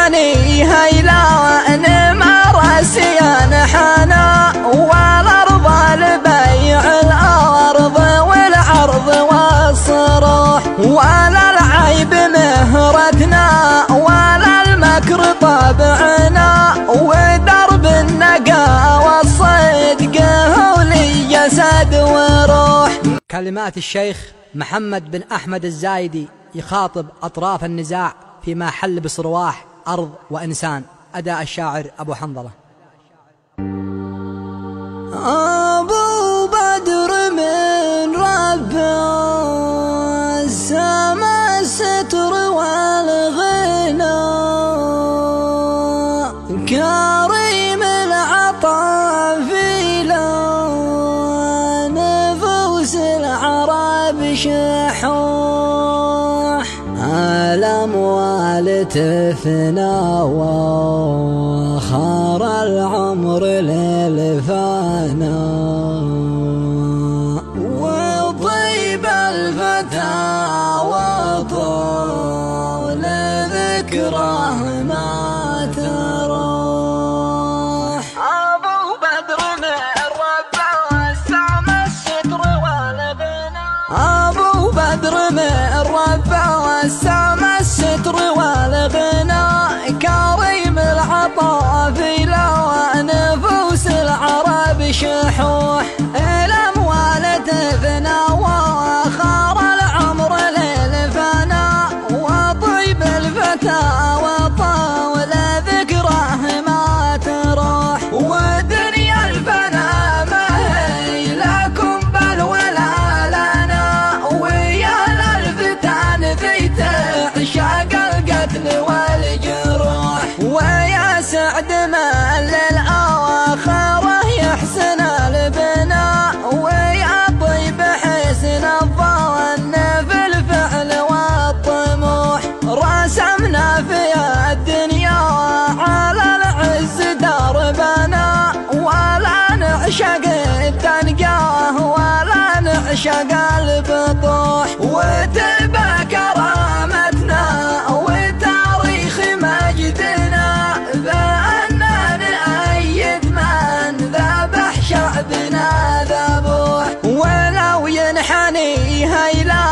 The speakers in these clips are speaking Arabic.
ينحني هيلا مراسيا نحنا، والأرض لبيع الأرض والعرض والصروح، ولا العيب مهرتنا ولا المكر طبعنا، ودرب النقا والصدق هو لي جسد وروح. كلمات الشيخ محمد بن أحمد الزايدي يخاطب أطراف النزاع فيما حل بصرواح أرض وإنسان. أداء الشاعر أبو حنظلة. أبو بدر من رب السما الستر والغنى، كريم العطاء في نفوس العرب شحوح، الأموال تفنى وخار العمر للفانا، وطيب الفتى وطول ذكره ما تروح. أبو بدر من رب السما الستر والغنى، أبو بدر من رب السما الستر والغنى، كريم العطاء في نفوس العرب شحوح، الأموال تفنى وخار العمر للفنا، وطيب الفتى وطول ذكره ما تروح، ودنيا الفنا ما هي لكم بل ولا لنا، ويا للفتان ذي تعشق القتل والجروح، ويا سعد ما للأواخره يحسن البناء، ويا طيب حسن الظن في الفعل والطموح، رسمنا في الدنيا على العز دربنا، ولا نعشق التنقاه ولا نعشق البطوح، وتبى كرامتنا وتاريخ مجدنا، فأنا نأيد من ذبح شعبنا ذبوح، ولو ينحني هيلا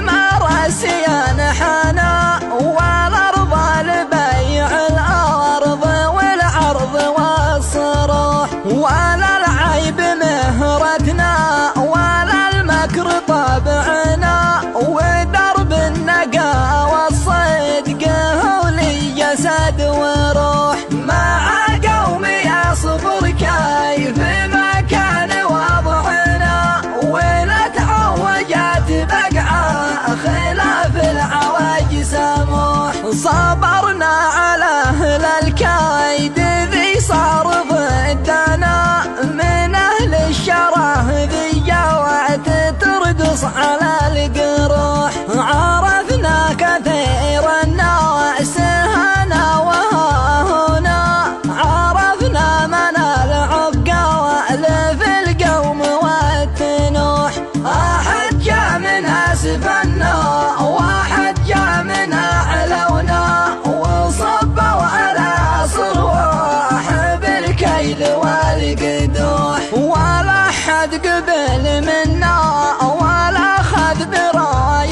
مراسيا نحنا، والأرض لبيع الأرض والعرض والصروح، ولا العيب مهرتنا ولا المكر طبعنا، ودرب النقا والصدق هو لي جسد وروح، مع قومي أصبر كيف ما كان وضعنا، ولا تعوجت بقعة خلاف العواج سموح، صبرنا على أهل الكيد ذي صار ضدنا، من أهل الشره ذي جوعت ترقص على القروح، عرفنا كثير الناس هنا وهنا، عرفنا من العقا والف القوم والتنوح، أحد جا من أسفلنا واحد جا من أعلونا، وصبوا على صرواح بالكيل والقدوح، ولا أحد قبل منا ولا أخذ براية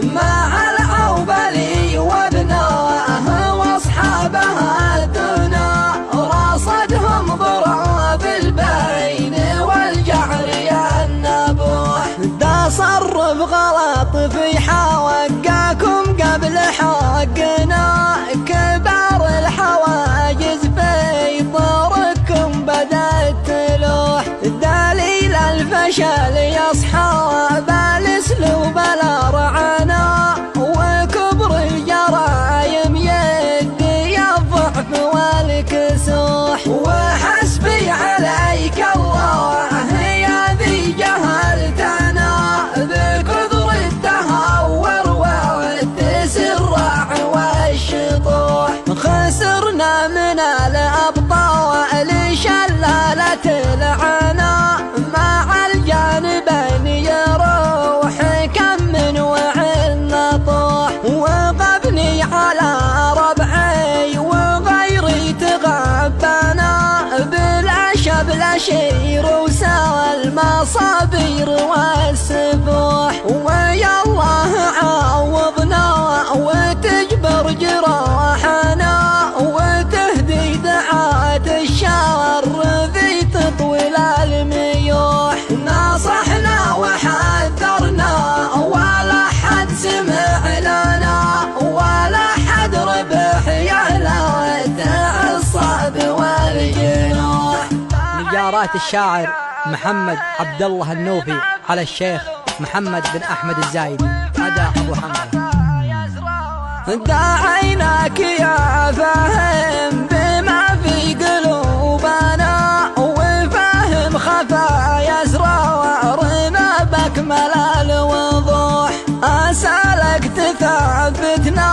مع العوبلي وابنائه واصحابها الدنا، راصدهم ضراب البين والجعر يا النبوح. دا صرف غلط في حوقاكم قبل حقنا، كبار الحواجز في طرقكم بدأت تلوح. دليل الفشل يا اصحاب الاسلوب الارعنا، وكبر الجرايم يدي الضعف والكسوح. وحسبي عليك الله يا ذي جهلتنا، بكثر التهور والتسرع والشطوح. خسرنا من الابطال شلالة العنا، مع الجانبين يروح كم من وعلنا طوح. وغبني على ربعي وغيري تغبنا، بلا شبل شير وسوى المصابير والسفوح. ويا الله عوضنا وتجبر جراحنا، وتهدي دعاة الشر ذي تطويل الميوح. نصحنا وحذرنا ولا حد سمع لنا، ولا حد ربح يهلا العصاب والجنوح. نجارات الشاعر محمد عبد الله النوفي على الشيخ محمد بن أحمد الزايدي. أداء أبو حمزة. دعيناك يا فهم بما في قلوبنا، وفهم خفايا اسرارنا بأكمل الوضوح. أسألك تثبتنا